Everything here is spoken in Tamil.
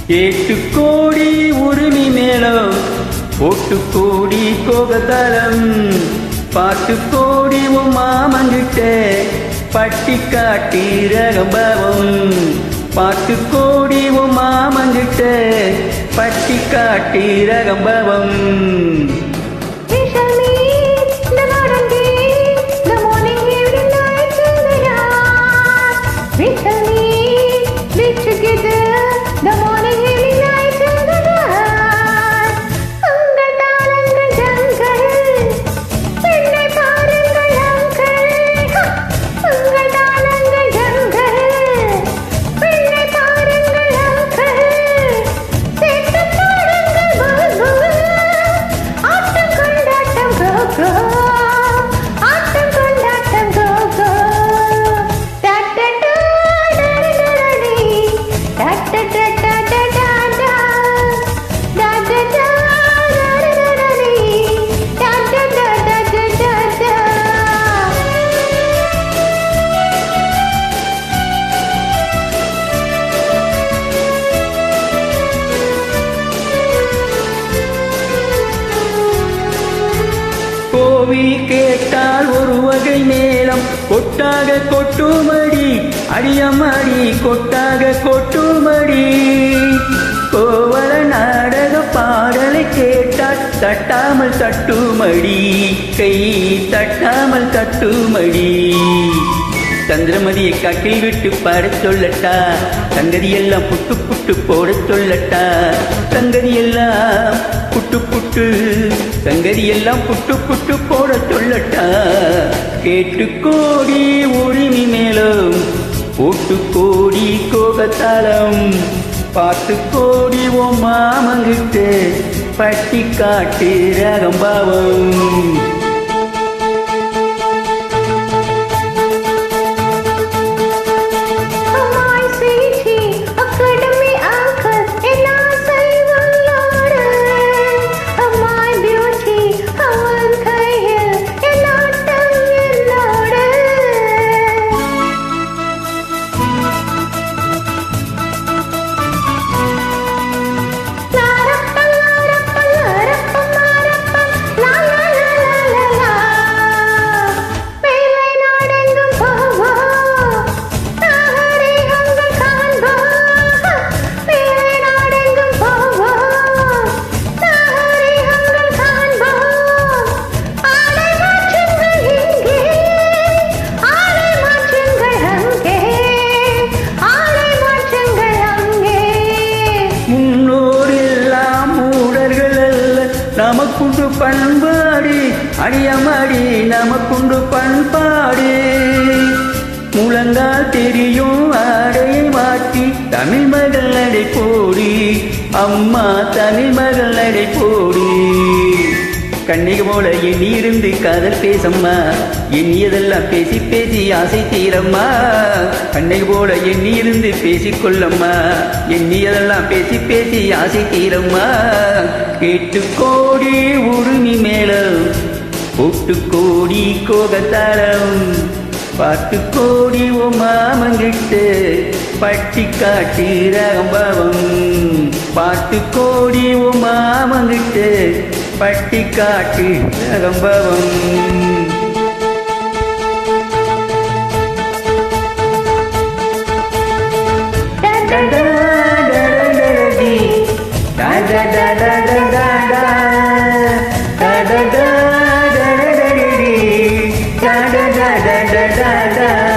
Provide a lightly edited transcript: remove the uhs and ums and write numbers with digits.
ஏட்டுக்கோடி உரிமை மேளம் ஓட்டுக்கோடி கோகதலம் பாட்டுக்கோடி உன் மாமங்கிட்ட பட்டி காட்டி ரகம்பவம் பாட்டுக்கோடி உன் மாமங்கிட்ட பட்டி காட்டி ரகம்பவம் கோவில் கேட்டால் ஒரு வகை மேளம் கொட்டாக கொட்டுமடி அடியமடி கொட்டாக கொட்டுமடி கோவல நாடக பாடலை கேட்டால் தட்டாமல் தட்டுமடி கை தட்டாமல் தட்டுமடி சந்திரமதியை காட்டில் விட்டு பாடச் சொல்லட்டா சங்கதியெல்லாம் புட்டு புட்டு போடச் சொல்லட்டா சங்கதியெல்லாம் புட்டு புட்டு சங்கதியெல்லாம் புட்டு புட்டு போடச் சொல்லட்டா கேட்டுக்கோடி உரிமை மேலும் ஓட்டுக்கோடி கோகத்தாளம் பாட்டுக்கோடி ஓ மாமங்கிட்டு பட்டி காட்டு ரகம்பாவம் நமக்குண்டு பண்பாடு அடியமாடி நமக்குண்டு பண்பாடு முழங்கால் தெரியும் ஆடையை மாற்றி தமிழ் மகள் நடை போடி அம்மா தமிழ் மகள் நடை போடி கண்ணிக போல எண்ணி இருந்து காதல் பேசம்மா எண்ணியதெல்லாம் பேசி பேசி ஆசை தீரம்மா கண்ணிக போல எண்ணி இருந்து பேசிக்கொள்ளம்மா எண்ணியதெல்லாம் பேசி பேசி ஆசை தீரம்மா கேட்டுக்கோடி உரிமை மேளம் ஓட்டுக்கோடி கோகத்தாளம் பாட்டுக்கோடி ஓ மாமங்கிட்டு பட்டி காட்டி ரகம்பவம் பாட்டுக்கோடி ஓ மாமங்கிட்டு பட்டி காட்டி ரகம்பவம் da da da da da